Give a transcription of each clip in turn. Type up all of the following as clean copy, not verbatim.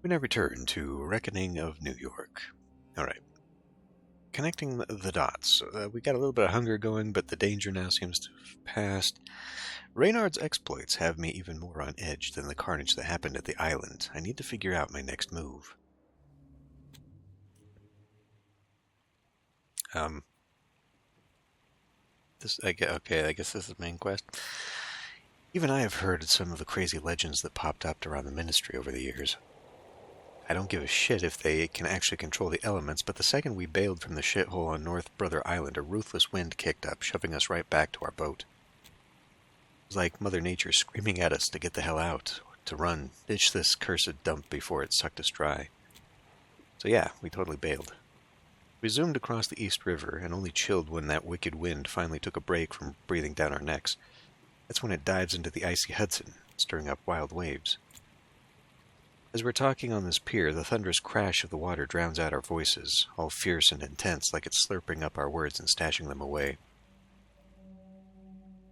We now return to Reckoning of New York. Alright, connecting the dots. We got a little bit of hunger going, but the danger now seems to have passed. Reynard's exploits have me even more on edge than the carnage that happened at the island. I need to figure out my next move. I guess this is the main quest. Even I have heard some of the crazy legends that popped up around the Ministry over the years. I don't give a shit if they can actually control the elements, but the second we bailed from the shithole on North Brother Island, a ruthless wind kicked up, shoving us right back to our boat. It was like Mother Nature screaming at us to get the hell out, to run, ditch this cursed dump before it sucked us dry. So yeah, we totally bailed. We zoomed across the East River, and only chilled when that wicked wind finally took a break from breathing down our necks. That's when it dives into the icy Hudson, stirring up wild waves. As we're talking on this pier, the thunderous crash of the water drowns out our voices, all fierce and intense, like it's slurping up our words and stashing them away.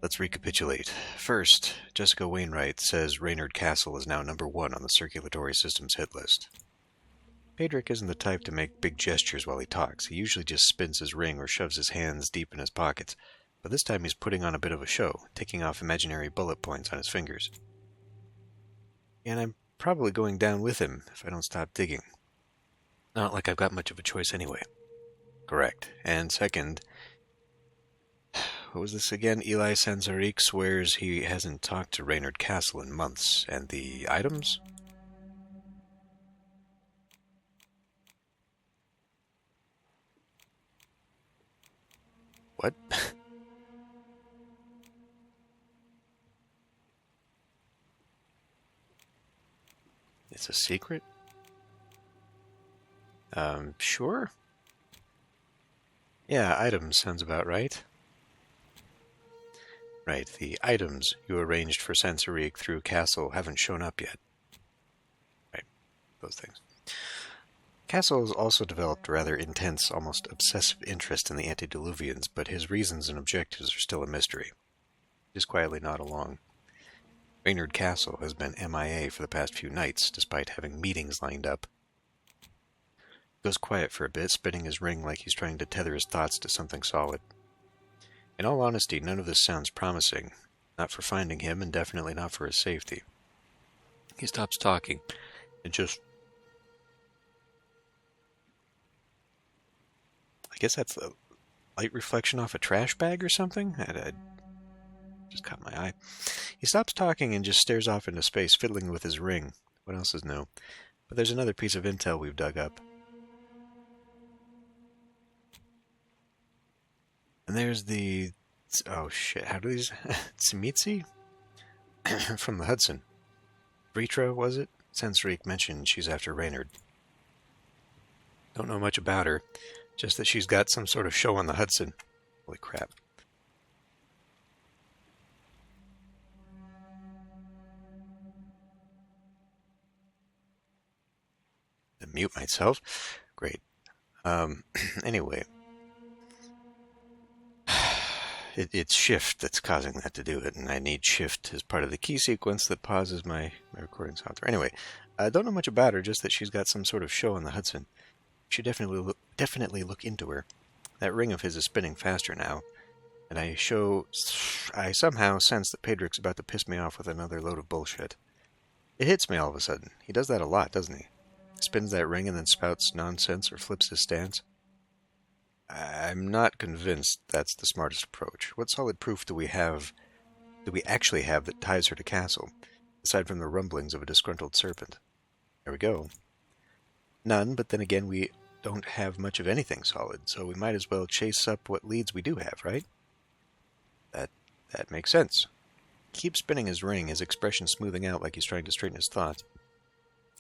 Let's recapitulate. First, Jessica Wainwright says Reynard Castle is now #1 on the circulatory system's hit list. Pedrick isn't the type to make big gestures while he talks. He usually just spins his ring or shoves his hands deep in his pockets, but this time he's putting on a bit of a show, ticking off imaginary bullet points on his fingers. And I'm probably going down with him if I don't stop digging. Not like I've got much of a choice anyway. Correct. And second, what was this again? Eli Sanzaric swears he hasn't talked to Reynard Castle in months. And the items? What? It's a secret? Sure. Yeah, items sounds about right. Right, the items you arranged for Sansarique through Castle haven't shown up yet. Right, those things. Castle has also developed a rather intense, almost obsessive interest in the antediluvians, but his reasons and objectives are still a mystery. Just quietly nod along. Reynard Castle has been MIA for the past few nights, despite having meetings lined up. Goes quiet for a bit, spinning his ring like he's trying to tether his thoughts to something solid. In all honesty, none of this sounds promising. Not for finding him, and definitely not for his safety. He stops talking, and just... I guess that's a light reflection off a trash bag or something? I just caught my eye. He stops talking and just stares off into space, fiddling with his ring. What else is new? But there's another piece of intel we've dug up. And there's the... Oh shit, how do these... Tzimitzi? From the Hudson. Vritra, was it? Sensorique mentioned she's after Reynard. Don't know much about her, just that she's got some sort of show on the Hudson. Holy crap. To mute myself? Great. Anyway. It's shift that's causing that to do it, and I need shift as part of the key sequence that pauses my recording software. Anyway, I don't know much about her, just that she's got some sort of show on the Hudson. You should definitely look into her. That ring of his is spinning faster now, and I somehow sense that Pedrick's about to piss me off with another load of bullshit. It hits me all of a sudden. He does that a lot, doesn't he? Spins that ring and then spouts nonsense or flips his stance. I'm not convinced that's the smartest approach. What solid proof do we actually have that ties her to Castle, aside from the rumblings of a disgruntled serpent? There we go. None, but then again, we don't have much of anything solid, so we might as well chase up what leads we do have, right? That makes sense. He keeps spinning his ring, his expression smoothing out like he's trying to straighten his thoughts.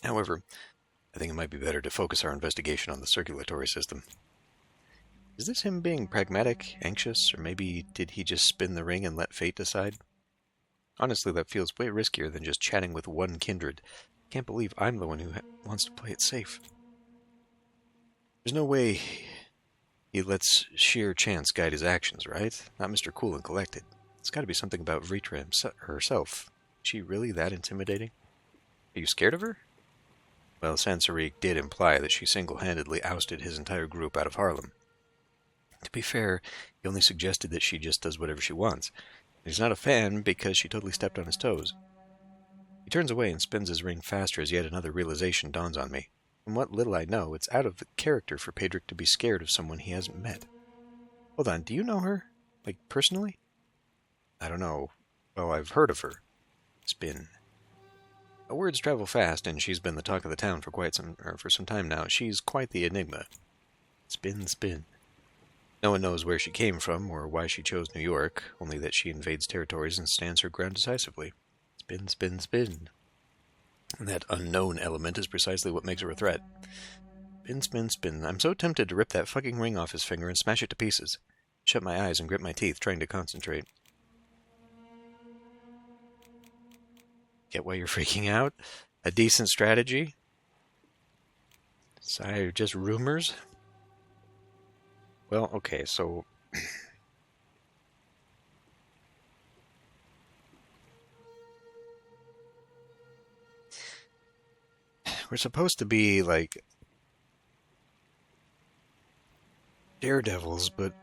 However, I think it might be better to focus our investigation on the circulatory system. Is this him being pragmatic, anxious, or maybe did he just spin the ring and let fate decide? Honestly, that feels way riskier than just chatting with one kindred. Can't believe I'm the one who wants to play it safe. There's no way he lets sheer chance guide his actions, right? Not Mr. Cool and Collected. It's got to be something about Vritra herself. Is she really that intimidating? Are you scared of her? Well, Sansarique did imply that she single-handedly ousted his entire group out of Harlem. To be fair, he only suggested that she just does whatever she wants. He's not a fan because she totally stepped on his toes. He turns away and spins his ring faster as yet another realization dawns on me. From what little I know, it's out of the character for Pedrick to be scared of someone he hasn't met. Hold on, do you know her? Like, personally? I don't know. Well, I've heard of her. Spin. Words travel fast, and she's been the talk of the town for some time now. She's quite the enigma. Spin, spin. No one knows where she came from or why she chose New York, only that she invades territories and stands her ground decisively. Spin, spin, spin. And that unknown element is precisely what makes her a threat. Spin, spin, spin. I'm so tempted to rip that fucking ring off his finger and smash it to pieces. Shut my eyes and grit my teeth, trying to concentrate. Get why you're freaking out? A decent strategy? Sigh, just rumors? Well, okay, so... we're supposed to be, like... daredevils, but...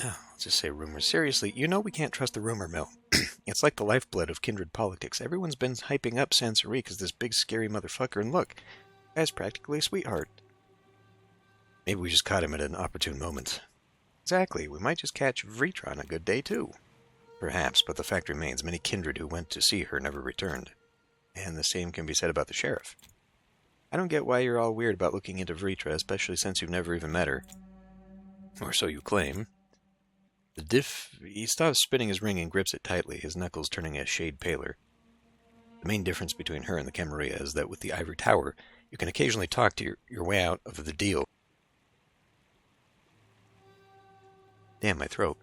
let's just say rumors. Seriously, you know we can't trust the rumor mill. It's like the lifeblood of kindred politics. Everyone's been hyping up Sansarique as this big scary motherfucker, and look, the guy's practically a sweetheart. Maybe we just caught him at an opportune moment. Exactly, we might just catch Vritra on a good day too. Perhaps, but the fact remains, many kindred who went to see her never returned. And the same can be said about the sheriff. I don't get why you're all weird about looking into Vritra, especially since you've never even met her. Or so you claim. He stops spinning his ring and grips it tightly, his knuckles turning a shade paler. The main difference between her and the Camarilla is that with the Ivory Tower, you can occasionally talk to your way out of the deal. Damn, my throat.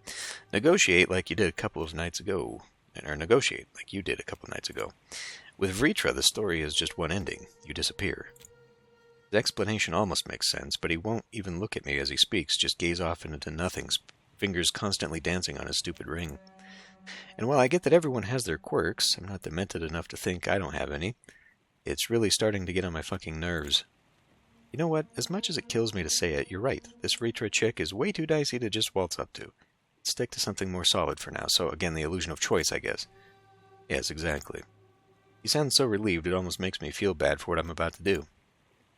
Negotiate like you did a couple of nights ago. Or negotiate like you did a couple of nights ago. With Vritra, the story is just one ending. You disappear. His explanation almost makes sense, but he won't even look at me as he speaks, just gaze off into nothing, fingers constantly dancing on his stupid ring. And while I get that everyone has their quirks, I'm not demented enough to think I don't have any. It's really starting to get on my fucking nerves. You know what? As much as it kills me to say it, you're right. This Vritra chick is way too dicey to just waltz up to. Let's stick to something more solid for now. So again, the illusion of choice, I guess. Yes, exactly. He sounds so relieved it almost makes me feel bad for what I'm about to do.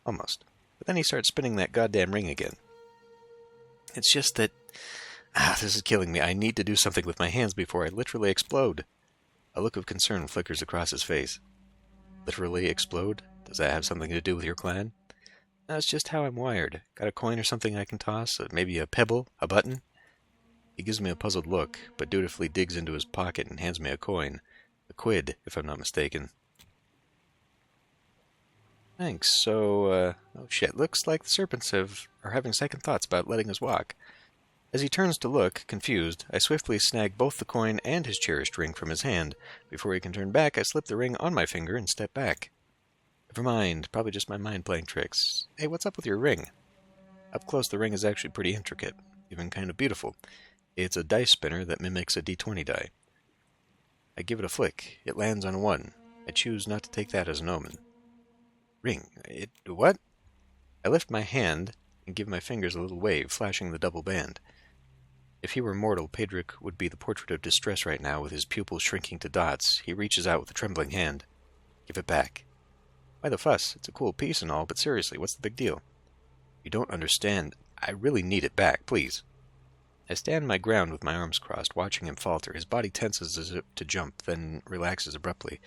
Almost. But then he starts spinning that goddamn ring again. It's just that... this is killing me. I need to do something with my hands before I literally explode. A look of concern flickers across his face. Literally explode? Does that have something to do with your clan? That's just how I'm wired. Got a coin or something I can toss? Maybe a pebble? A button? He gives me a puzzled look, but dutifully digs into his pocket and hands me a coin. A quid, if I'm not mistaken. Thanks. So, oh shit, looks like the serpents are having second thoughts about letting us walk. As he turns to look, confused, I swiftly snag both the coin and his cherished ring from his hand. Before he can turn back, I slip the ring on my finger and step back. Never mind, probably just my mind playing tricks. Hey, what's up with your ring? Up close, the ring is actually pretty intricate, even kind of beautiful. It's a dice spinner that mimics a d20 die. I give it a flick. It lands on a 1. I choose not to take that as an omen. Ring. What? I lift my hand and give my fingers a little wave, flashing the double band. If he were mortal, Pedrick would be the portrait of distress right now, with his pupils shrinking to dots. He reaches out with a trembling hand. Give it back. Why the fuss? It's a cool piece and all, but seriously, what's the big deal? You don't understand. I really need it back, please. I stand my ground with my arms crossed, watching him falter. His body tenses as if to jump, then relaxes abruptly.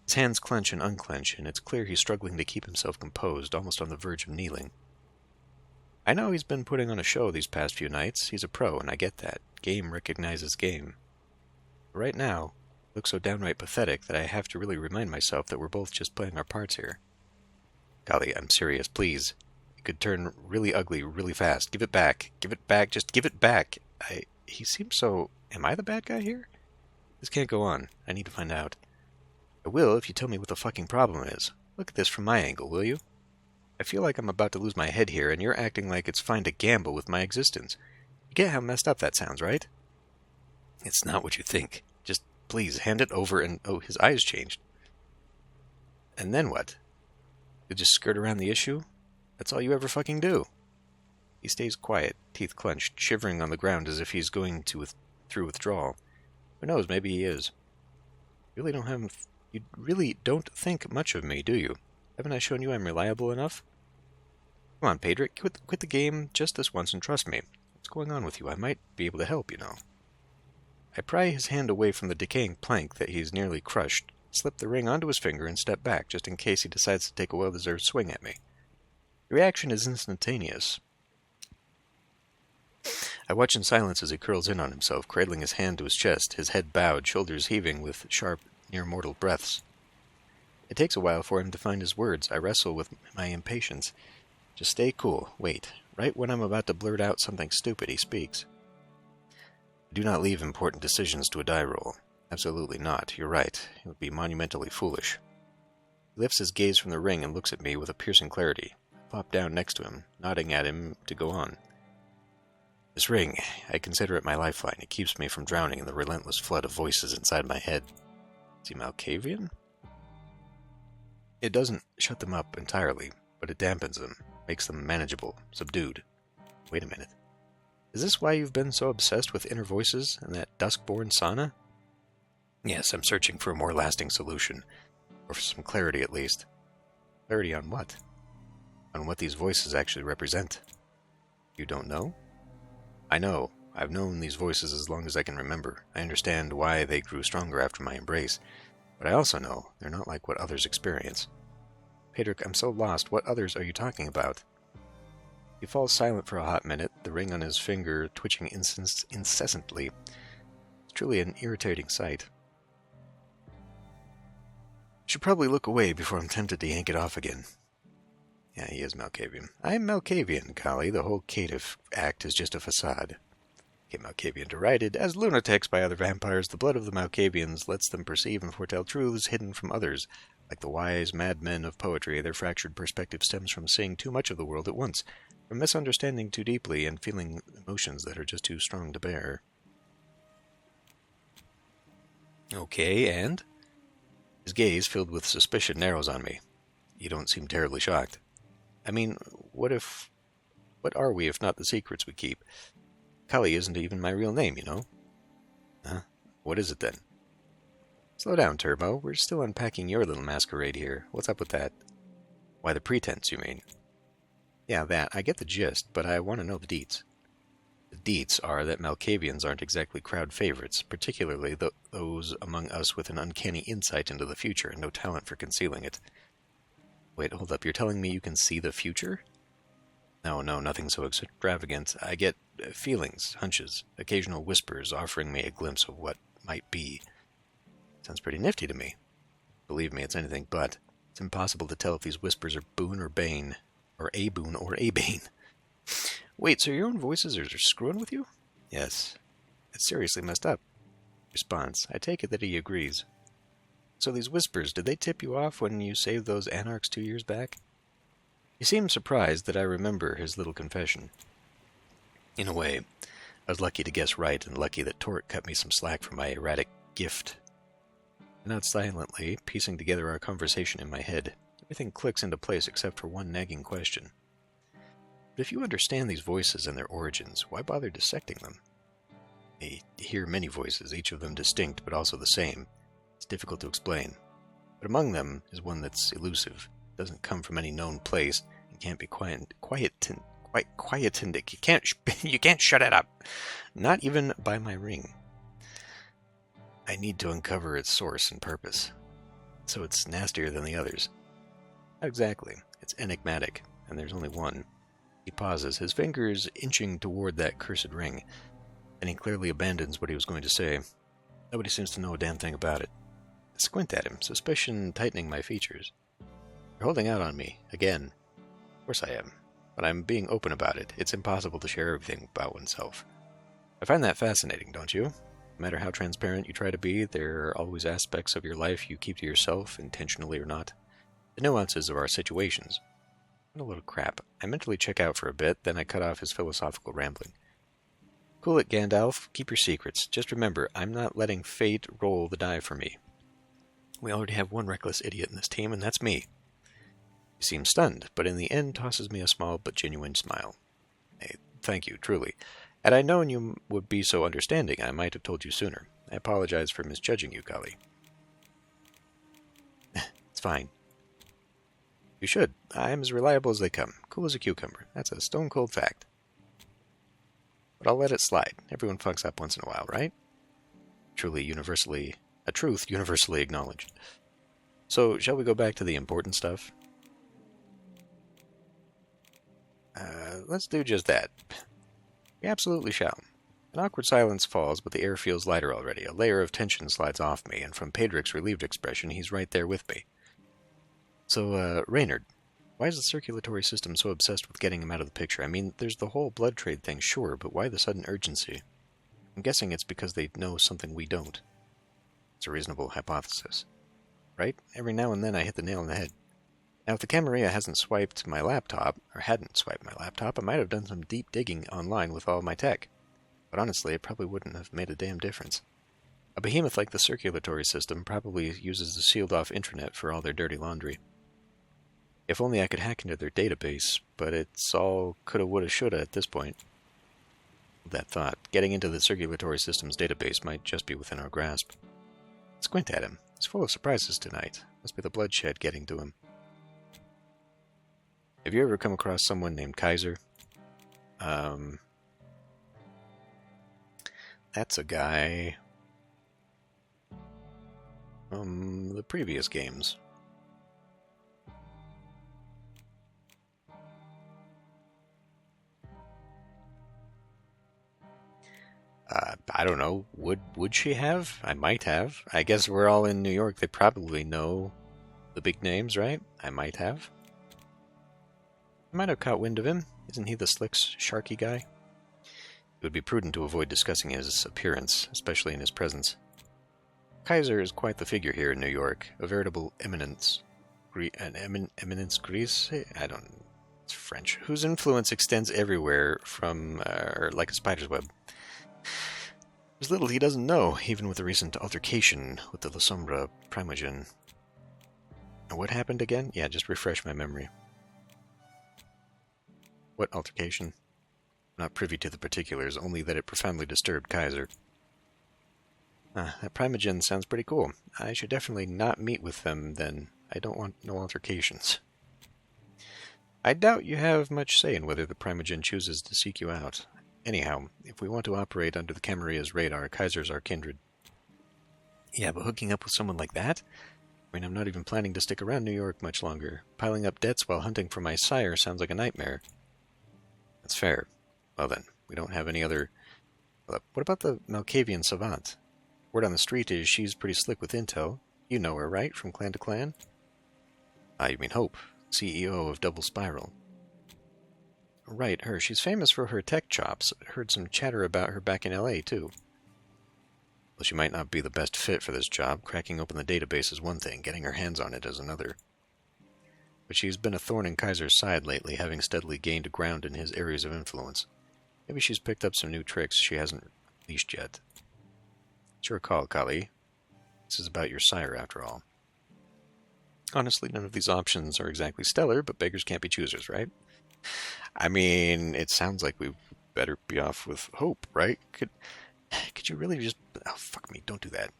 His hands clench and unclench, and it's clear he's struggling to keep himself composed, almost on the verge of kneeling. I know he's been putting on a show these past few nights. He's a pro, and I get that. Game recognizes game. But right now, it looks so downright pathetic that I have to really remind myself that we're both just playing our parts here. Golly, I'm serious, please. It could turn really ugly really fast. Give it back. Give it back. Just give it back. He seems so... Am I the bad guy here? This can't go on. I need to find out. I will if you tell me what the fucking problem is. Look at this from my angle, will you? I feel like I'm about to lose my head here, and you're acting like it's fine to gamble with my existence. You get how messed up that sounds, right? It's not what you think. Just please hand it over and... Oh, his eyes changed. And then what? You just skirt around the issue? That's all you ever fucking do. He stays quiet, teeth clenched, shivering on the ground as if he's going through withdrawal. Who knows, maybe he is. You really don't think much of me, do you? Haven't I shown you I'm reliable enough? Come on, Pedric, quit the game just this once and trust me. What's going on with you? I might be able to help, you know. I pry his hand away from the decaying plank that he's nearly crushed, slip the ring onto his finger, and step back, just in case he decides to take a well-deserved swing at me. The reaction is instantaneous. I watch in silence as he curls in on himself, cradling his hand to his chest, his head bowed, shoulders heaving with sharp, near-mortal breaths. It takes a while for him to find his words. I wrestle with my impatience. Just stay cool. Wait. Right when I'm about to blurt out something stupid, he speaks. Do not leave important decisions to a die roll. Absolutely not. You're right. It would be monumentally foolish. He lifts his gaze from the ring and looks at me with a piercing clarity. I plop down next to him, nodding at him to go on. This ring, I consider it my lifeline. It keeps me from drowning in the relentless flood of voices inside my head. Is he Malkavian? It doesn't shut them up entirely, but it dampens them, makes them manageable, subdued. Wait a minute. Is this why you've been so obsessed with inner voices and that duskborn sauna? Yes, I'm searching for a more lasting solution, or for some clarity at least. Clarity on what? On what these voices actually represent. You don't know? I know. I've known these voices as long as I can remember. I understand why they grew stronger after my embrace. But I also know they're not like what others experience. Pedric, I'm so lost. What others are you talking about? He falls silent for a hot minute, the ring on his finger twitching incessantly. It's truly an irritating sight. I should probably look away before I'm tempted to yank it off again. Yeah, he is Malkavian. I'm Malkavian, Kali. The whole caitiff act is just a facade. Malkavian derided. As lunatics by other vampires, the blood of the Malkavians lets them perceive and foretell truths hidden from others. Like the wise madmen of poetry, their fractured perspective stems from seeing too much of the world at once, from misunderstanding too deeply and feeling emotions that are just too strong to bear. Okay, and? His gaze, filled with suspicion, narrows on me. You don't seem terribly shocked. I mean, what are we if not the secrets we keep? Kali isn't even my real name, you know. Huh? What is it then? Slow down, Turbo. We're still unpacking your little masquerade here. What's up with that? Why, the pretense, you mean? Yeah, that. I get the gist, but I want to know the deets. The deets are that Malkavians aren't exactly crowd favorites, particularly those among us with an uncanny insight into the future and no talent for concealing it. Wait, hold up. You're telling me you can see the future? No, nothing so extravagant. I get feelings, hunches, occasional whispers offering me a glimpse of what might be. Sounds pretty nifty to me. Believe me, it's anything but. It's impossible to tell if these whispers are boon or bane, or a boon or a bane. Wait, so your own voices are screwing with you? Yes. It's seriously messed up. Response. I take it that he agrees. So these whispers, did they tip you off when you saved those anarchs 2 years back? He seemed surprised that I remember his little confession. In a way, I was lucky to guess right, and lucky that Torque cut me some slack for my erratic gift. I nod silently, piecing together our conversation in my head. Everything clicks into place except for one nagging question. But if you understand these voices and their origins, why bother dissecting them? I hear many voices, each of them distinct but also the same. It's difficult to explain. But among them is one that's elusive. It doesn't come from any known place and can't be quietened. You can't shut it up. Not even by my ring. I need to uncover its source and purpose. So it's nastier than the others. Not exactly. It's enigmatic, and there's only one. He pauses, his fingers inching toward that cursed ring. Then he clearly abandons what he was going to say. Nobody seems to know a damn thing about it. I squint at him, suspicion tightening my features. You're holding out on me, again. Of course I am. But I'm being open about it. It's impossible to share everything about oneself. I find that fascinating, don't you? No matter how transparent you try to be, there are always aspects of your life you keep to yourself, intentionally or not. The nuances of our situations. What a little crap. I mentally check out for a bit, then I cut off his philosophical rambling. Cool it, Gandalf. Keep your secrets. Just remember, I'm not letting fate roll the die for me. We already have one reckless idiot in this team, and that's me. He seems stunned, but in the end tosses me a small but genuine smile. Hey, thank you, truly. Had I known you would be so understanding, I might have told you sooner. I apologize for misjudging you, Kali. It's fine. You should. I'm as reliable as they come. Cool as a cucumber. That's a stone-cold fact. But I'll let it slide. Everyone fucks up once in a while, right? A truth universally acknowledged. So, shall we go back to the important stuff? Let's do just that. We absolutely shall. An awkward silence falls, but the air feels lighter already. A layer of tension slides off me, and from Pedric's relieved expression, he's right there with me. So, Reynard, why is the circulatory system so obsessed with getting him out of the picture? I mean, there's the whole blood trade thing, sure, but why the sudden urgency? I'm guessing it's because they know something we don't. It's a reasonable hypothesis. Right? Every now and then I hit the nail on the head. Now, if the Camarilla hadn't swiped my laptop, I might have done some deep digging online with all my tech. But honestly, it probably wouldn't have made a damn difference. A behemoth like the circulatory system probably uses the sealed-off intranet for all their dirty laundry. If only I could hack into their database, but it's all coulda, woulda, shoulda at this point. That thought, getting into the circulatory system's database might just be within our grasp. Squint at him. He's full of surprises tonight. Must be the bloodshed getting to him. Have you ever come across someone named Kaiser? That's a guy from the previous games. I don't know. Would she have? I might have. I guess we're all in New York. They probably know the big names, right? I might have. I might have caught wind of him. Isn't he the slick, sharky guy? It would be prudent to avoid discussing his appearance, especially in his presence. Kaiser is quite the figure here in New York, a veritable eminence. Eminence grise? I don't... It's French. Whose influence extends everywhere from, like a spider's web. There's little he doesn't know, even with the recent altercation with the La Sombra Primogen. And what happened again? Yeah, just refresh my memory. What altercation? I'm not privy to the particulars, only that it profoundly disturbed Kaiser. That Primogen sounds pretty cool. I should definitely not meet with them, then. I don't want no altercations. I doubt you have much say in whether the Primogen chooses to seek you out. Anyhow, if we want to operate under the Camarilla's radar, Kaiser's our kindred. Yeah, but hooking up with someone like that? I mean, I'm not even planning to stick around New York much longer. Piling up debts while hunting for my sire sounds like a nightmare. That's fair. Well then, we don't have any other... What about the Malkavian savant? Word on the street is she's pretty slick with intel. You know her, right? From clan to clan? You mean Hope, CEO of Double Spiral. Right, her. She's famous for her tech chops. Heard some chatter about her back in LA, too. Well, she might not be the best fit for this job. Cracking open the database is one thing, getting her hands on it is another. But she's been a thorn in Kaiser's side lately, having steadily gained ground in his areas of influence. Maybe she's picked up some new tricks she hasn't unleashed yet. It's your call, Kali. This is about your sire, after all. Honestly, none of these options are exactly stellar, but beggars can't be choosers, right? I mean, it sounds like we better be off with Hope, right? Could you really just... Oh, fuck me, don't do that.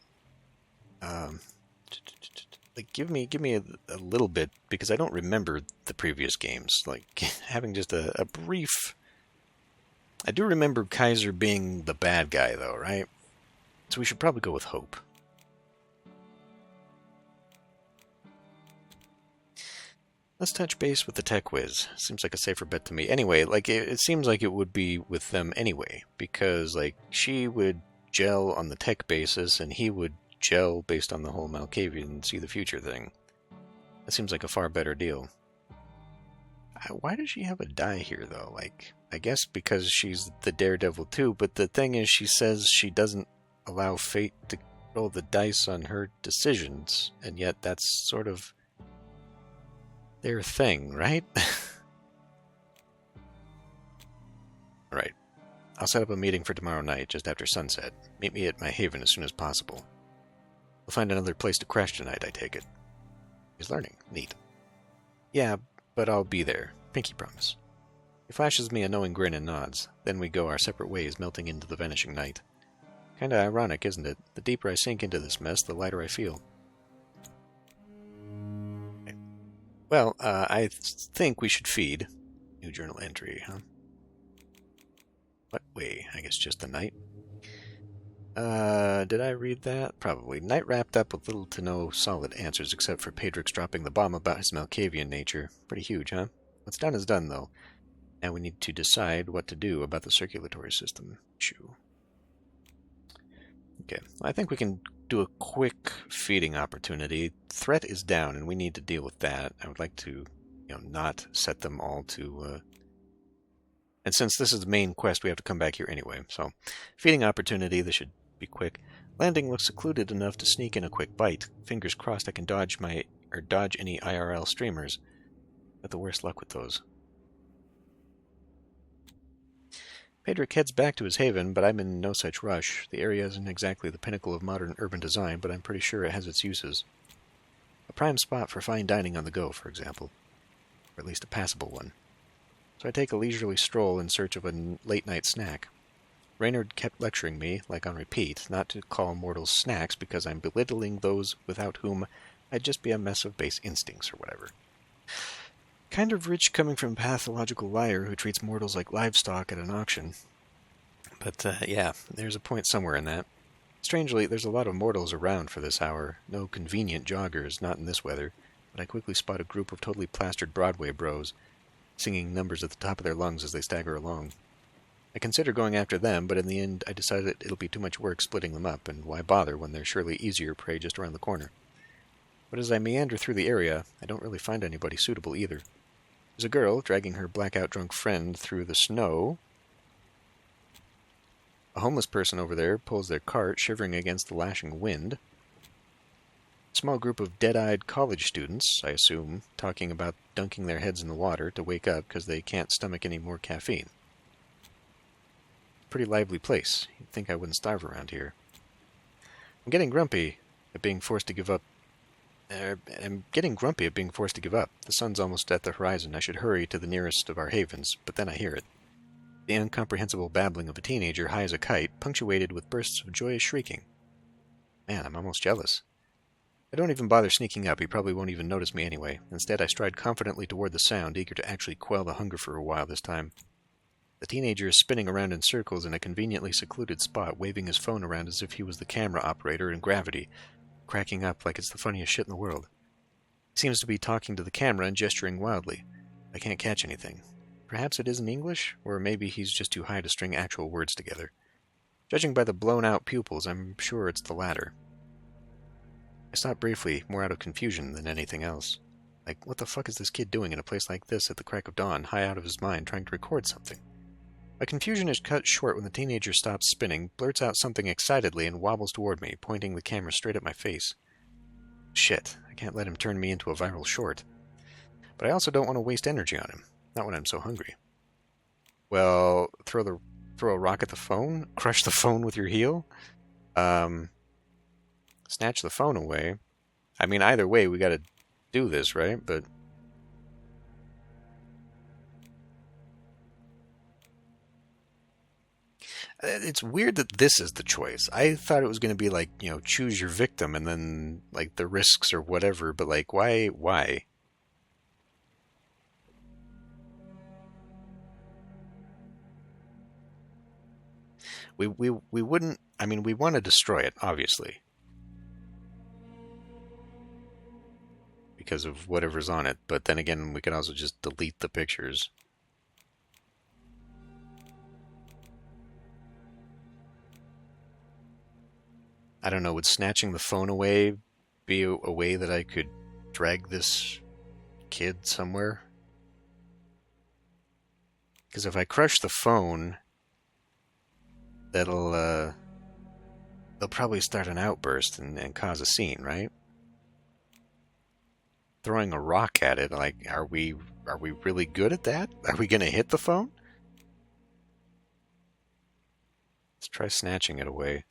Like, give me a little bit, because I don't remember the previous games. Like, having just a brief... I do remember Kaiser being the bad guy, though, right? So we should probably go with Hope. Let's touch base with the tech whiz. Seems like a safer bet to me. Anyway, like, it seems like it would be with them anyway, because, like, she would gel on the tech basis, and he would gel based on the whole Malkavian see the future thing. That seems like a far better deal. Why does she have a die here, though? Like, I guess because she's the daredevil too, but the thing is, she says she doesn't allow fate to roll the dice on her decisions, and yet that's sort of their thing, right? Right. I'll set up a meeting for tomorrow night, just after sunset. Meet me at my haven as soon as possible. We'll find another place to crash tonight, I take it. He's learning. Neat. Yeah, but I'll be there. Pinky promise. He flashes me a knowing grin and nods. Then we go our separate ways, melting into the vanishing night. Kinda ironic, isn't it? The deeper I sink into this mess, the lighter I feel. Well, I think we should feed. New journal entry, huh? What way? I guess just the night. Did I read that? Probably. Night wrapped up with little to no solid answers except for Pedrix dropping the bomb about his Malkavian nature. Pretty huge, huh? What's done is done, though. Now we need to decide what to do about the circulatory system. Chew. Okay, I think we can do a quick feeding opportunity. Threat is down, and we need to deal with that. I would like to, not set them all to... And since this is the main quest, we have to come back here anyway. So, feeding opportunity, this should be quick. Landing looks secluded enough to sneak in a quick bite. Fingers crossed I can dodge any IRL streamers. Got the worst luck with those. Pedric heads back to his haven, but I'm in no such rush. The area isn't exactly the pinnacle of modern urban design, but I'm pretty sure it has its uses. A prime spot for fine dining on the go, for example. Or at least a passable one. So I take a leisurely stroll in search of a late-night snack. Reynard kept lecturing me, like on repeat, not to call mortals snacks because I'm belittling those without whom I'd just be a mess of base instincts or whatever. Kind of rich coming from a pathological liar who treats mortals like livestock at an auction. But, yeah, there's a point somewhere in that. Strangely, there's a lot of mortals around for this hour. No convenient joggers, not in this weather. But I quickly spot a group of totally plastered Broadway bros, singing numbers at the top of their lungs as they stagger along. I consider going after them, but in the end I decided it'll be too much work splitting them up, and why bother when there's surely easier prey just around the corner. But as I meander through the area, I don't really find anybody suitable either. There's a girl dragging her blackout drunk friend through the snow. A homeless person over there pulls their cart, shivering against the lashing wind. A small group of dead-eyed college students, I assume, talking about dunking their heads in the water to wake up because they can't stomach any more caffeine. Pretty lively place. You'd think I wouldn't starve around here. I'm getting grumpy at being forced to give up. The sun's almost at the horizon. I should hurry to the nearest of our havens, but then I hear it. The incomprehensible babbling of a teenager high as a kite, punctuated with bursts of joyous shrieking. Man, I'm almost jealous. I don't even bother sneaking up. He probably won't even notice me anyway. Instead, I stride confidently toward the sound, eager to actually quell the hunger for a while this time. The teenager is spinning around in circles in a conveniently secluded spot, waving his phone around as if he was the camera operator in Gravity, cracking up like it's the funniest shit in the world. He seems to be talking to the camera and gesturing wildly. I can't catch anything. Perhaps it isn't English, or maybe he's just too high to string actual words together. Judging by the blown-out pupils, I'm sure it's the latter. I stop briefly, more out of confusion than anything else. Like, what the fuck is this kid doing in a place like this at the crack of dawn, high out of his mind, trying to record something? My confusion is cut short when the teenager stops spinning, blurts out something excitedly, and wobbles toward me, pointing the camera straight at my face. Shit, I can't let him turn me into a viral short. But I also don't want to waste energy on him, not when I'm so hungry. Well, throw a rock at the phone? Crush the phone with your heel? Snatch the phone away? I mean, either way, we gotta do this, right? But... it's weird that this is the choice. I thought it was going to be like, choose your victim and then, like, the risks or whatever, but, like, why? We wouldn't, I mean, we want to destroy it, obviously. Because of whatever's on it, but then again, we can also just delete the pictures. I don't know, would snatching the phone away be a way that I could drag this kid somewhere? Because if I crush the phone, they'll probably start an outburst and cause a scene, right? Throwing a rock at it, like, are we really good at that? Are we going to hit the phone? Let's try snatching it away.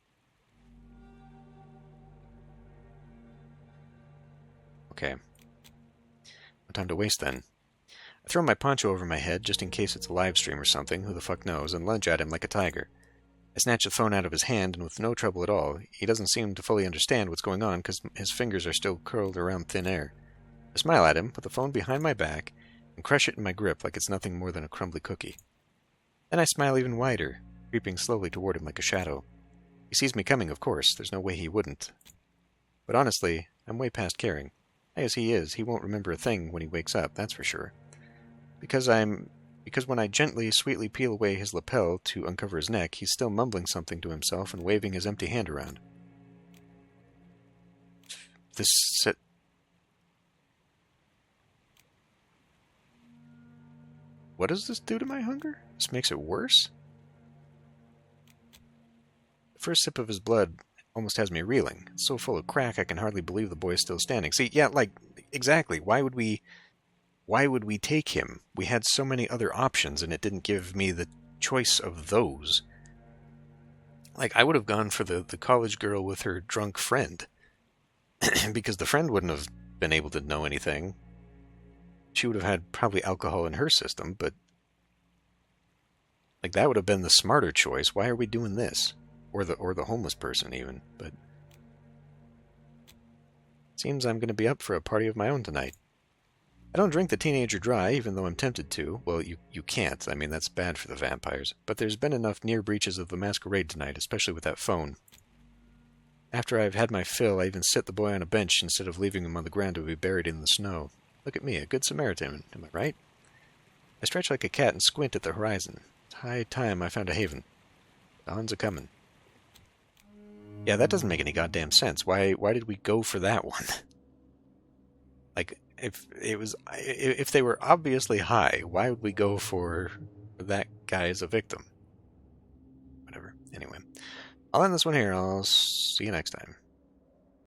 Okay. No time to waste then. I throw my poncho over my head just in case it's a live stream or something, who the fuck knows, and lunge at him like a tiger. I snatch the phone out of his hand, and with no trouble at all. He doesn't seem to fully understand what's going on because his fingers are still curled around thin air. I smile at him, put the phone behind my back, and crush it in my grip like it's nothing more than a crumbly cookie. Then I smile even wider, creeping slowly toward him like a shadow. He sees me coming, of course. There's no way he wouldn't. But honestly, I'm way past caring. High as he is, he won't remember a thing when he wakes up, that's for sure. Because when I gently, sweetly peel away his lapel to uncover his neck, he's still mumbling something to himself and waving his empty hand around. What does this do to my hunger? This makes it worse? The first sip of his blood almost has me reeling. It's so full of crack I can hardly believe the boy's still standing. See, yeah, like, exactly. Why would we take him? We had so many other options, and it didn't give me the choice of those. Like, I would have gone for the college girl with her drunk friend. Because the friend wouldn't have been able to know anything. She would have had probably alcohol in her system, but like that would have been the smarter choice. Why are we doing this? Or the homeless person even, but seems I'm going to be up for a party of my own tonight. I don't drink the teenager dry, even though I'm tempted to. Well, you can't. I mean, that's bad for the vampires. But there's been enough near breaches of the Masquerade tonight, especially with that phone. After I've had my fill, I even sit the boy on a bench instead of leaving him on the ground to be buried in the snow. Look at me, a good Samaritan, am I right? I stretch like a cat and squint at the horizon. It's high time I found a haven. Dawn's a-comin'. Yeah, that doesn't make any goddamn sense. Why did we go for that one? Like, if they were obviously high, why would we go for that guy as a victim? Whatever. Anyway, I'll end this one here. I'll see you next time.